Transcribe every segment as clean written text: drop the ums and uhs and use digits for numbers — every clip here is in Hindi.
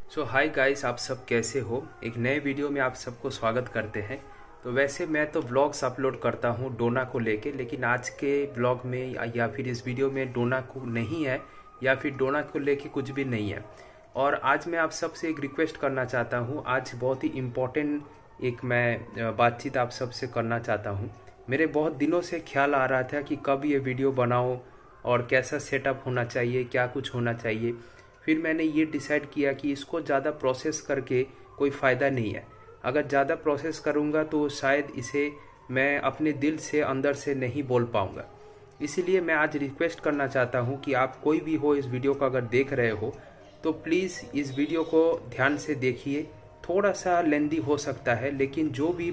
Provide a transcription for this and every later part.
हाय गाइस, आप सब कैसे हो। एक नए वीडियो में आप सबको स्वागत करते हैं। तो वैसे मैं तो व्लॉग्स अपलोड करता हूँ डोना को लेके, लेकिन आज के व्लॉग में या फिर इस वीडियो में डोना को नहीं है या फिर डोना को लेके कुछ भी नहीं है। और आज मैं आप सबसे एक रिक्वेस्ट करना चाहता हूँ। आज बहुत ही इम्पोर्टेंट एक मैं बातचीत आप सबसे करना चाहता हूँ। मेरे बहुत दिनों से ख्याल आ रहा था कि कब ये वीडियो बनाओ और कैसा सेटअप होना चाहिए, क्या कुछ होना चाहिए। फिर मैंने ये डिसाइड किया कि इसको ज़्यादा प्रोसेस करके कोई फ़ायदा नहीं है। अगर ज़्यादा प्रोसेस करूँगा तो शायद इसे मैं अपने दिल से अंदर से नहीं बोल पाऊँगा। इसीलिए मैं आज रिक्वेस्ट करना चाहता हूँ कि आप कोई भी हो इस वीडियो को अगर देख रहे हो तो प्लीज़ इस वीडियो को ध्यान से देखिए। थोड़ा सा लेंदी हो सकता है, लेकिन जो भी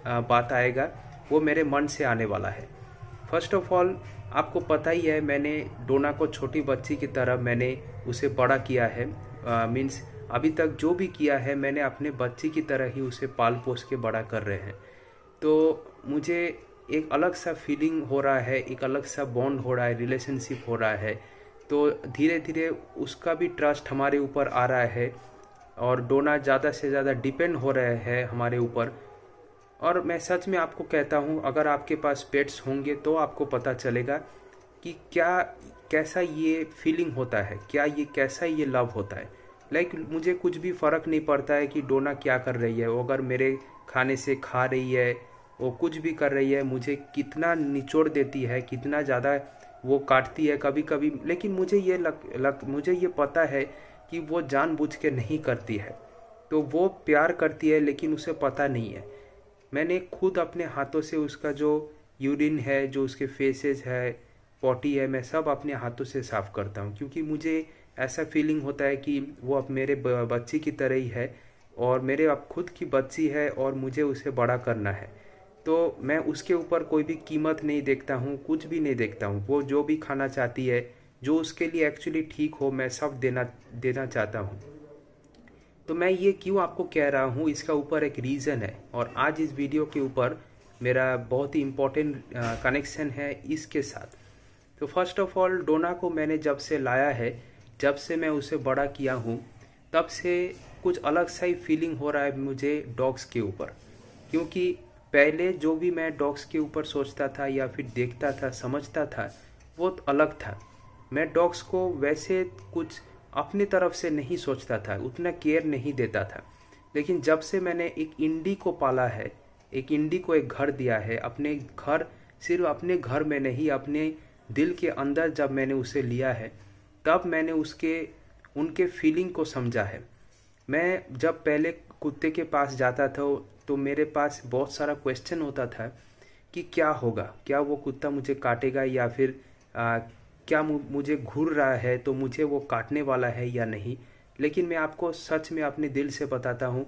बात आएगा वो मेरे मन से आने वाला है। फर्स्ट ऑफ ऑल, आपको पता ही है मैंने डोना को छोटी बच्ची की तरह मैंने उसे बड़ा किया है। मीन्स अभी तक जो भी किया है मैंने अपने बच्ची की तरह ही उसे पाल पोस के बड़ा कर रहे हैं। तो मुझे एक अलग सा फीलिंग हो रहा है, एक अलग सा बॉन्ड हो रहा है, रिलेशनशिप हो रहा है। तो धीरे धीरे उसका भी ट्रस्ट हमारे ऊपर आ रहा है और डोना ज़्यादा से ज़्यादा डिपेंड हो रहे हैं हमारे ऊपर। और मैं सच में आपको कहता हूँ, अगर आपके पास पेट्स होंगे तो आपको पता चलेगा कि कैसा ये फीलिंग होता है, क्या ये कैसा ये लव होता है। मुझे कुछ भी फ़र्क नहीं पड़ता है कि डोना क्या कर रही है। वो अगर मेरे खाने से खा रही है, वो कुछ भी कर रही है, मुझे कितना निचोड़ देती है, कितना ज़्यादा वो काटती है कभी कभी। लेकिन मुझे मुझे ये पता है कि वो जानबूझ के नहीं करती है। तो वो प्यार करती है, लेकिन उसे पता नहीं है। मैंने खुद अपने हाथों से उसका जो यूरिन है, जो उसके फेसेस है, पॉटी है, मैं सब अपने हाथों से साफ़ करता हूँ। क्योंकि मुझे ऐसा फीलिंग होता है कि वो अब मेरे बच्ची की तरह ही है और मेरे अब खुद की बच्ची है और मुझे उसे बड़ा करना है। तो मैं उसके ऊपर कोई भी कीमत नहीं देखता हूँ, कुछ भी नहीं देखता हूँ। वो जो भी खाना चाहती है, जो उसके लिए एक्चुअली ठीक हो, मैं सब देना चाहता हूँ। तो मैं ये क्यों आपको कह रहा हूँ, इसका ऊपर एक रीज़न है। और आज इस वीडियो के ऊपर मेरा बहुत ही इम्पोर्टेंट कनेक्शन है इसके साथ। तो फर्स्ट ऑफ ऑल, डोना को मैंने जब से लाया है, जब से मैं उसे बड़ा किया हूँ, तब से कुछ अलग सा ही फीलिंग हो रहा है मुझे डॉग्स के ऊपर। क्योंकि पहले जो भी मैं डॉग्स के ऊपर सोचता था या फिर देखता था, समझता था, वो अलग था। मैं डॉग्स को वैसे कुछ अपनी तरफ से नहीं सोचता था, उतना केयर नहीं देता था। लेकिन जब से मैंने एक इंडी को पाला है, एक इंडी को एक घर दिया है, अपने घर, सिर्फ अपने घर में नहीं, अपने दिल के अंदर जब मैंने उसे लिया है, तब मैंने उनके फीलिंग को समझा है। मैं जब पहले कुत्ते के पास जाता था तो मेरे पास बहुत सारा क्वेश्चन होता था कि क्या होगा, क्या वो कुत्ता मुझे काटेगा या फिर क्या मुझे घूर रहा है तो मुझे वो काटने वाला है या नहीं। लेकिन मैं आपको सच में अपने दिल से बताता हूँ,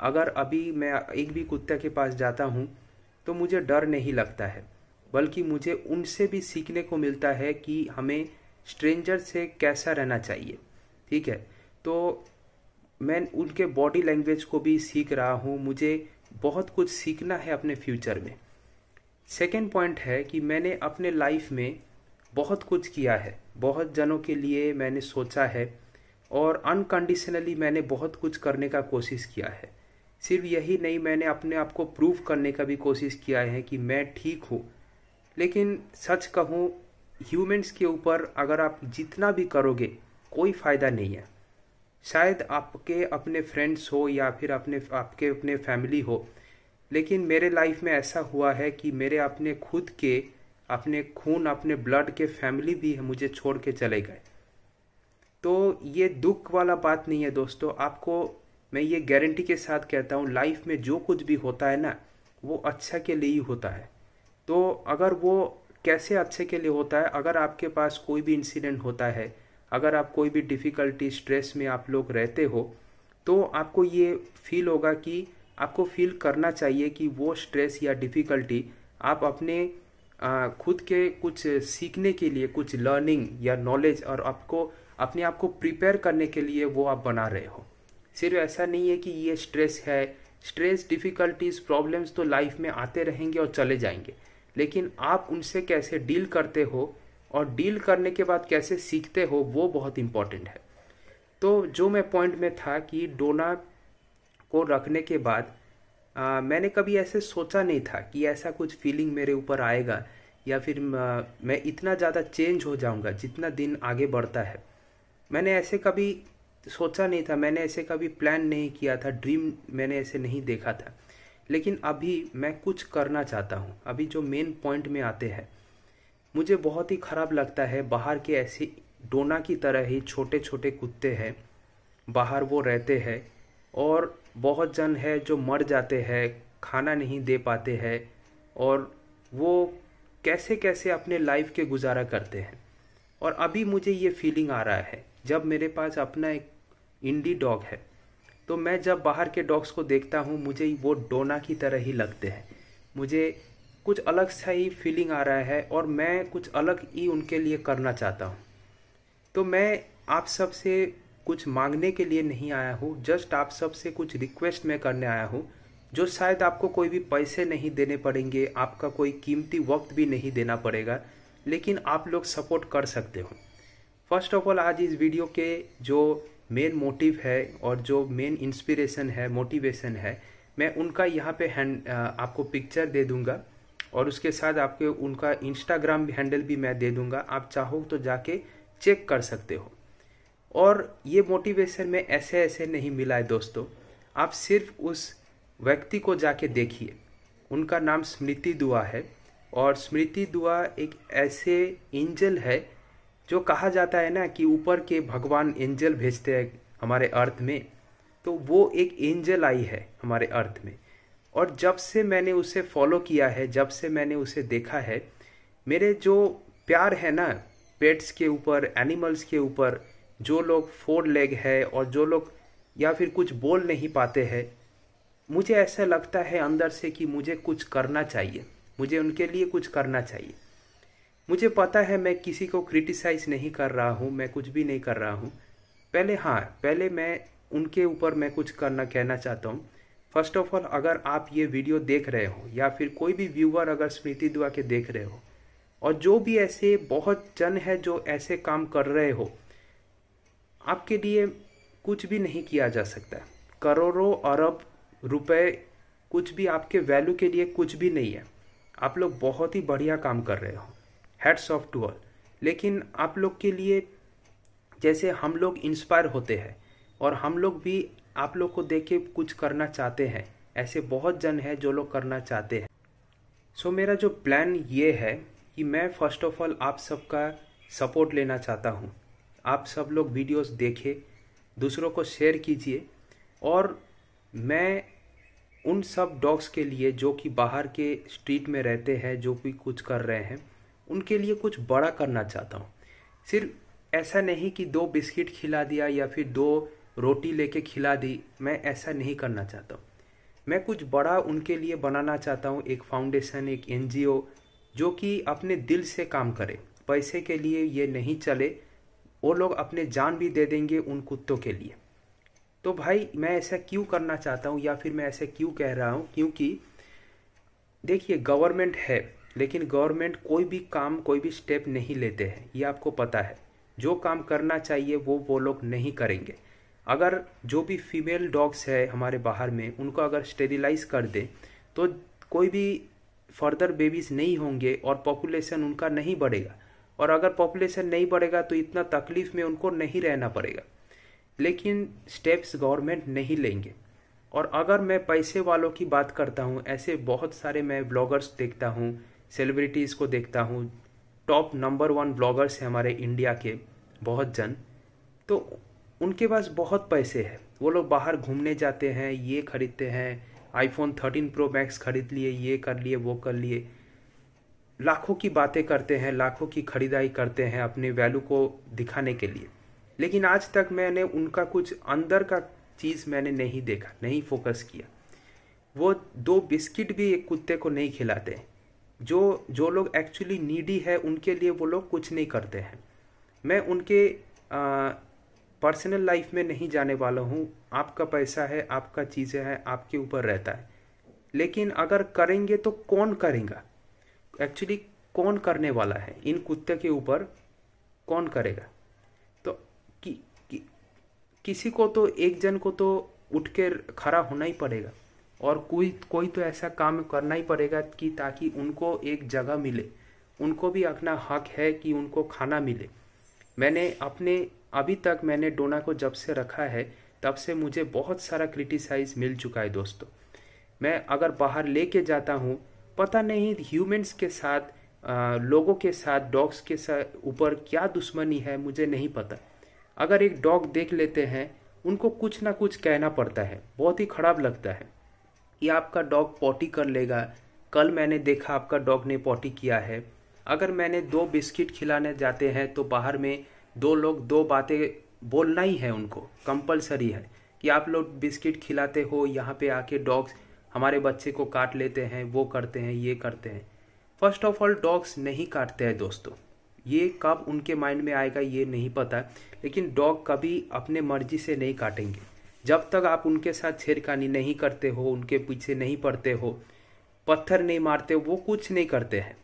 अगर अभी मैं एक भी कुत्ते के पास जाता हूँ तो मुझे डर नहीं लगता है, बल्कि मुझे उनसे भी सीखने को मिलता है कि हमें स्ट्रेंजर से कैसा रहना चाहिए। ठीक है, तो मैं उनके बॉडी लैंग्वेज को भी सीख रहा हूँ। मुझे बहुत कुछ सीखना है अपने फ्यूचर में। सेकेंड पॉइंट है कि मैंने अपने लाइफ में बहुत कुछ किया है, बहुत जनों के लिए मैंने सोचा है और अनकंडीशनली मैंने बहुत कुछ करने का कोशिश किया है। सिर्फ यही नहीं, मैंने अपने आप को प्रूव करने का भी कोशिश किया है कि मैं ठीक हूँ। लेकिन सच कहूँ, ह्यूमंस के ऊपर अगर आप जितना भी करोगे कोई फ़ायदा नहीं है। शायद आपके अपने फ्रेंड्स हो या फिर आपके अपने फैमिली हो, लेकिन मेरे लाइफ में ऐसा हुआ है कि मेरे अपने खुद के, अपने खून, अपने ब्लड के फैमिली भी मुझे छोड़ के चले गए। तो ये दुख वाला बात नहीं है दोस्तों। आपको मैं ये गारंटी के साथ कहता हूँ, लाइफ में जो कुछ भी होता है ना, वो अच्छा के लिए ही होता है। तो अगर वो कैसे अच्छे के लिए होता है, अगर आपके पास कोई भी इंसिडेंट होता है, अगर आप कोई भी डिफ़िकल्टी, स्ट्रेस में आप लोग रहते हो, तो आपको ये फील होगा कि आपको फील करना चाहिए कि वो स्ट्रेस या डिफ़िकल्टी आप अपने खुद के कुछ सीखने के लिए, कुछ लर्निंग या नॉलेज, और आपको अपने आप को प्रिपेयर करने के लिए वो आप बना रहे हो। सिर्फ ऐसा नहीं है कि ये स्ट्रेस है। स्ट्रेस, डिफ़िकल्टीज, प्रॉब्लम्स तो लाइफ में आते रहेंगे और चले जाएंगे, लेकिन आप उनसे कैसे डील करते हो और डील करने के बाद कैसे सीखते हो, वो बहुत इंपॉर्टेंट है। तो जो मैं पॉइंट में था कि डोना को रखने के बाद मैंने कभी ऐसे सोचा नहीं था कि ऐसा कुछ फीलिंग मेरे ऊपर आएगा या फिर मैं इतना ज़्यादा चेंज हो जाऊंगा जितना दिन आगे बढ़ता है। मैंने ऐसे कभी सोचा नहीं था, मैंने ऐसे कभी प्लान नहीं किया था, ड्रीम मैंने ऐसे नहीं देखा था। लेकिन अभी मैं कुछ करना चाहता हूँ। अभी जो मेन पॉइंट में आते हैं, मुझे बहुत ही ख़राब लगता है बाहर के ऐसे डोना की तरह ही छोटे छोटे कुत्ते हैं, बाहर वो रहते हैं और बहुत जन है जो मर जाते हैं, खाना नहीं दे पाते हैं और वो कैसे कैसे अपने लाइफ के गुजारा करते हैं। और अभी मुझे ये फीलिंग आ रहा है जब मेरे पास अपना एक इंडी डॉग है, तो मैं जब बाहर के डॉग्स को देखता हूँ मुझे वो डोना की तरह ही लगते हैं। मुझे कुछ अलग सा ही फीलिंग आ रहा है और मैं कुछ अलग ही उनके लिए करना चाहता हूँ। तो मैं आप सब से कुछ मांगने के लिए नहीं आया हूँ, जस्ट आप सब से कुछ रिक्वेस्ट मैं करने आया हूँ, जो शायद आपको कोई भी पैसे नहीं देने पड़ेंगे, आपका कोई कीमती वक्त भी नहीं देना पड़ेगा, लेकिन आप लोग सपोर्ट कर सकते हो। फर्स्ट ऑफ ऑल, आज इस वीडियो के जो मेन मोटिव है और जो मेन इंस्पिरेशन है, मोटिवेशन है, मैं उनका यहाँ पे आपको पिक्चर दे दूंगा और उसके साथ आपके उनका इंस्टाग्राम हैंडल भी मैं दे दूंगा। आप चाहो तो जाके चेक कर सकते हो। और ये मोटिवेशन में ऐसे ऐसे नहीं मिला है दोस्तों, आप सिर्फ उस व्यक्ति को जाके देखिए। उनका नाम स्मृति दुआ है और स्मृति दुआ एक ऐसे एंजल है जो कहा जाता है ना कि ऊपर के भगवान एंजल भेजते हैं हमारे अर्थ में, तो वो एक एंजल आई है हमारे अर्थ में। और जब से मैंने उसे फॉलो किया है, जब से मैंने उसे देखा है, मेरे जो प्यार है ना पेट्स के ऊपर, एनिमल्स के ऊपर, जो लोग 4 लेग है और जो लोग या फिर कुछ बोल नहीं पाते हैं, मुझे ऐसा लगता है अंदर से कि मुझे कुछ करना चाहिए, मुझे उनके लिए कुछ करना चाहिए। मुझे पता है मैं किसी को क्रिटिसाइज नहीं कर रहा हूँ, मैं कुछ भी नहीं कर रहा हूँ। पहले मैं उनके ऊपर मैं कुछ कहना चाहता हूँ। फर्स्ट ऑफ ऑल, अगर आप ये वीडियो देख रहे हो या फिर कोई भी व्यूअर अगर स्मृति दुआ के देख रहे हो और जो भी ऐसे बहुत जन है जो ऐसे काम कर रहे हो, आपके लिए कुछ भी नहीं किया जा सकता। करोड़ों अरब रुपए कुछ भी आपके वैल्यू के लिए कुछ भी नहीं है। आप लोग बहुत ही बढ़िया काम कर रहे हो, हैट्स ऑफ टू ऑल। लेकिन आप लोग के लिए जैसे हम लोग इंस्पायर होते हैं और हम लोग भी आप लोग को देख के कुछ करना चाहते हैं, ऐसे बहुत जन है जो लोग करना चाहते हैं। सो मेरा जो प्लान ये है कि मैं फर्स्ट ऑफ ऑल आप सबका सपोर्ट लेना चाहता हूँ। आप सब लोग वीडियोस देखें, दूसरों को शेयर कीजिए और मैं उन सब डॉग्स के लिए जो कि बाहर के स्ट्रीट में रहते हैं, जो भी कुछ कर रहे हैं, उनके लिए कुछ बड़ा करना चाहता हूँ। सिर्फ ऐसा नहीं कि 2 बिस्किट खिला दिया या फिर 2 रोटी लेके खिला दी, मैं ऐसा नहीं करना चाहता हूँ। मैं कुछ बड़ा उनके लिए बनाना चाहता हूँ, एक फाउंडेशन, एक NGO जो कि अपने दिल से काम करे। पैसे के लिए ये नहीं चले, वो लोग अपने जान भी दे देंगे उन कुत्तों के लिए। तो भाई मैं ऐसा क्यों करना चाहता हूँ या फिर मैं ऐसा क्यों कह रहा हूँ, क्योंकि देखिए गवर्नमेंट है, लेकिन गवर्नमेंट कोई भी काम, कोई भी स्टेप नहीं लेते हैं, ये आपको पता है। जो काम करना चाहिए वो लोग नहीं करेंगे। अगर जो भी फीमेल डॉग्स है हमारे बाहर में, उनको अगर स्टेरिलाइज कर दे तो कोई भी फर्दर बेबीज नहीं होंगे और पॉपुलेशन उनका नहीं बढ़ेगा। और अगर पॉपुलेशन नहीं बढ़ेगा तो इतना तकलीफ में उनको नहीं रहना पड़ेगा। लेकिन स्टेप्स गवर्नमेंट नहीं लेंगे। और अगर मैं पैसे वालों की बात करता हूँ, ऐसे बहुत सारे मैं ब्लॉगर्स देखता हूँ, सेलिब्रिटीज़ को देखता हूँ, टॉप नंबर 1 ब्लॉगर्स हैं हमारे इंडिया के बहुत जन, तो उनके पास बहुत पैसे हैं। वो लोग बाहर घूमने जाते हैं, ये खरीदते हैं, iPhone 13 Pro Max खरीद लिए, ये कर लिए, वो कर लिए, लाखों की बातें करते हैं, लाखों की खरीदारी करते हैं अपने वैल्यू को दिखाने के लिए। लेकिन आज तक मैंने उनका कुछ अंदर का चीज़ मैंने नहीं देखा, नहीं फोकस किया। वो 2 बिस्किट भी एक कुत्ते को नहीं खिलाते। जो लोग एक्चुअली नीडी है उनके लिए वो लोग कुछ नहीं करते हैं। मैं उनके पर्सनल लाइफ में नहीं जाने वाला हूँ। आपका पैसा है, आपका चीज़ें हैं, आपके ऊपर रहता है। लेकिन अगर करेंगे तो कौन करेगा, एक्चुअली कौन करने वाला है इन कुत्ते के ऊपर, कौन करेगा? तो किसी को तो एक जन को तो उठ के खड़ा होना ही पड़ेगा और कोई तो ऐसा काम करना ही पड़ेगा कि ताकि उनको एक जगह मिले, उनको भी अपना हक है कि उनको खाना मिले। अभी तक मैंने डोना को जब से रखा है तब से मुझे बहुत सारा क्रिटिसाइज मिल चुका है दोस्तों। मैं अगर बाहर लेके जाता हूँ, पता नहीं ह्यूमंस के साथ, लोगों के साथ, डॉग्स के साथ ऊपर क्या दुश्मनी है मुझे नहीं पता। अगर एक डॉग देख लेते हैं उनको कुछ ना कुछ कहना पड़ता है, बहुत ही खराब लगता है। ये आपका डॉग पॉटी कर लेगा, कल मैंने देखा आपका डॉग ने पॉटी किया है। अगर मैंने 2 बिस्किट खिलाने जाते हैं तो बाहर में 2 लोग 2 बातें बोलना ही है, उनको कंपलसरी है कि आप लोग बिस्किट खिलाते हो, यहाँ पे आके डॉग्स हमारे बच्चे को काट लेते हैं, वो करते हैं, ये करते हैं। फर्स्ट ऑफ ऑल डॉग्स नहीं काटते हैं दोस्तों, ये कब उनके माइंड में आएगा ये नहीं पता, लेकिन डॉग कभी अपने मर्जी से नहीं काटेंगे। जब तक आप उनके साथ छेड़खानी नहीं करते हो, उनके पीछे नहीं पड़ते हो, पत्थर नहीं मारते हो, वो कुछ नहीं करते हैं।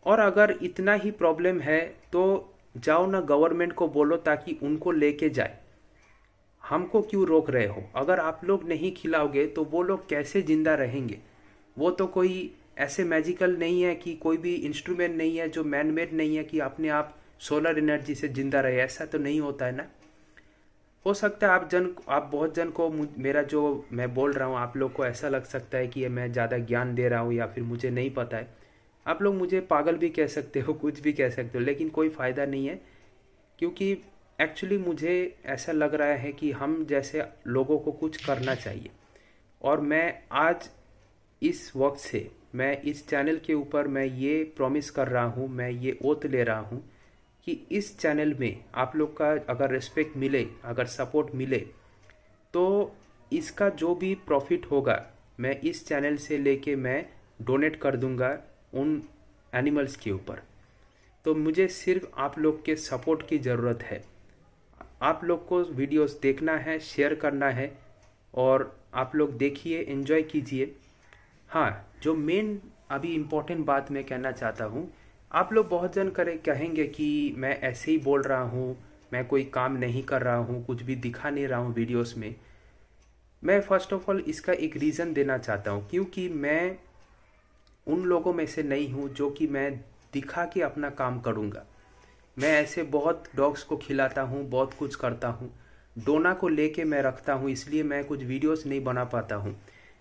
और अगर इतना ही प्रॉब्लम है तो जाओ ना गवर्नमेंट को बोलो ताकि उनको लेके जाए, हमको क्यों रोक रहे हो? अगर आप लोग नहीं खिलाओगे तो वो लोग कैसे जिंदा रहेंगे? वो तो कोई ऐसे मैजिकल नहीं है कि कोई भी इंस्ट्रूमेंट नहीं है जो मैन मेड नहीं है कि अपने आप सोलर एनर्जी से जिंदा रहे, ऐसा तो नहीं होता है ना। हो सकता है आप बहुत जन को मेरा जो मैं बोल रहा हूँ आप लोग को ऐसा लग सकता है कि मैं ज़्यादा ज्ञान दे रहा हूँ या फिर मुझे नहीं पता है। आप लोग मुझे पागल भी कह सकते हो, कुछ भी कह सकते हो, लेकिन कोई फ़ायदा नहीं है, क्योंकि एक्चुअली मुझे ऐसा लग रहा है कि हम जैसे लोगों को कुछ करना चाहिए। और मैं आज इस वक्त से मैं इस चैनल के ऊपर मैं ये प्रॉमिस कर रहा हूँ, मैं ये ओथ ले रहा हूँ कि इस चैनल में आप लोग का अगर रिस्पेक्ट मिले, अगर सपोर्ट मिले, तो इसका जो भी प्रॉफिट होगा मैं इस चैनल से लेके मैं डोनेट कर दूंगा उन एनिमल्स के ऊपर। तो मुझे सिर्फ आप लोग के सपोर्ट की ज़रूरत है। आप लोग को वीडियोस देखना है, शेयर करना है और आप लोग देखिए, एंजॉय कीजिए। हाँ, जो मेन अभी इम्पोर्टेंट बात मैं कहना चाहता हूँ, आप लोग बहुत जन कहेंगे कि मैं ऐसे ही बोल रहा हूँ, मैं कोई काम नहीं कर रहा हूँ, कुछ भी दिखा नहीं रहा हूँ वीडियोस में। मैं फर्स्ट ऑफ ऑल इसका एक रीज़न देना चाहता हूँ, क्योंकि मैं उन लोगों में से नहीं हूँ जो कि मैं दिखा के अपना काम करूँगा। मैं ऐसे बहुत डॉग्स को खिलाता हूँ, बहुत कुछ करता हूँ, डोना को लेके मैं रखता हूँ, इसलिए मैं कुछ वीडियोस नहीं बना पाता हूँ।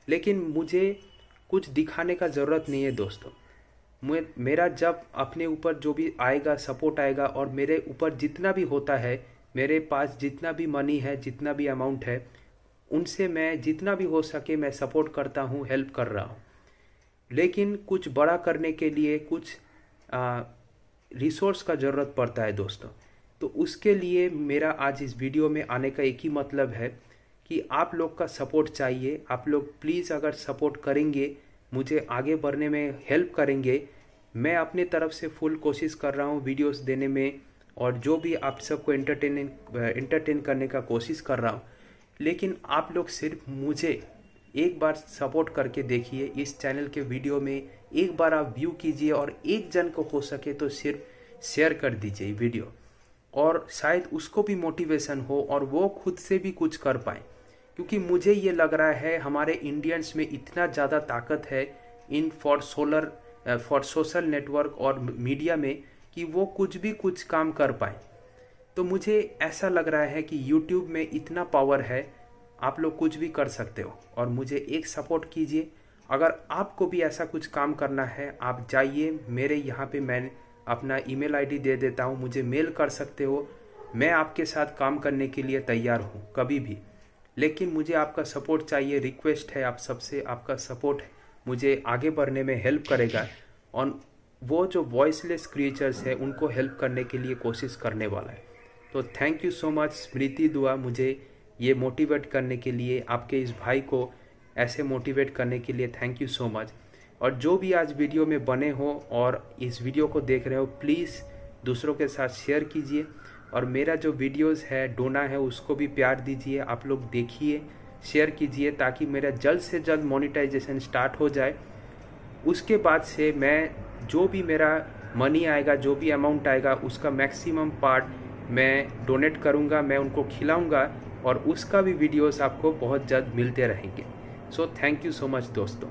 लेकिन मुझे कुछ दिखाने का ज़रूरत नहीं है दोस्तों। मेरा जब अपने ऊपर जो भी आएगा, सपोर्ट आएगा, और मेरे ऊपर जितना भी होता है, मेरे पास जितना भी मनी है, जितना भी अमाउंट है, उनसे मैं जितना भी हो सके मैं सपोर्ट करता हूँ, हेल्प कर रहा हूँ। लेकिन कुछ बड़ा करने के लिए कुछ रिसोर्स का ज़रूरत पड़ता है दोस्तों। तो उसके लिए मेरा आज इस वीडियो में आने का एक ही मतलब है कि आप लोग का सपोर्ट चाहिए। आप लोग प्लीज़ अगर सपोर्ट करेंगे, मुझे आगे बढ़ने में हेल्प करेंगे, मैं अपने तरफ से फुल कोशिश कर रहा हूँ वीडियोस देने में, और जो भी आप सबको एंटरटेन करने का कोशिश कर रहा हूँ। लेकिन आप लोग सिर्फ मुझे एक बार सपोर्ट करके देखिए, इस चैनल के वीडियो में एक बार आप व्यू कीजिए, और एक जन को हो सके तो सिर्फ शेयर कर दीजिए वीडियो, और शायद उसको भी मोटिवेशन हो और वो खुद से भी कुछ कर पाए। क्योंकि मुझे ये लग रहा है हमारे इंडियंस में इतना ज़्यादा ताकत है फॉर सोशल नेटवर्क और मीडिया में कि वो कुछ काम कर पाए। तो मुझे ऐसा लग रहा है कि यूट्यूब में इतना पावर है, आप लोग कुछ भी कर सकते हो। और मुझे एक सपोर्ट कीजिए, अगर आपको भी ऐसा कुछ काम करना है, आप जाइए, मेरे यहाँ पे मैं अपना ईमेल आईडी दे देता हूँ, मुझे मेल कर सकते हो। मैं आपके साथ काम करने के लिए तैयार हूँ कभी भी, लेकिन मुझे आपका सपोर्ट चाहिए। रिक्वेस्ट है आप सबसे, आपका सपोर्ट मुझे आगे बढ़ने में हेल्प करेगा, और वो जो वॉइसलेस क्रिएचर्स है उनको हेल्प करने के लिए कोशिश करने वाला है। तो थैंक यू सो मच स्मृति दुआ, मुझे ये मोटिवेट करने के लिए, आपके इस भाई को ऐसे मोटिवेट करने के लिए थैंक यू सो मच। और जो भी आज वीडियो में बने हो और इस वीडियो को देख रहे हो, प्लीज़ दूसरों के साथ शेयर कीजिए, और मेरा जो वीडियोस है डोना है उसको भी प्यार दीजिए। आप लोग देखिए, शेयर कीजिए, ताकि मेरा जल्द से जल्द मोनेटाइजेशन स्टार्ट हो जाए। उसके बाद से मैं जो भी मेरा मनी आएगा, जो भी अमाउंट आएगा, उसका मैक्सिमम पार्ट मैं डोनेट करूँगा, मैं उनको खिलाऊँगा और उसका भी वीडियोस आपको बहुत जल्द मिलते रहेंगे। So thank you so much दोस्तों।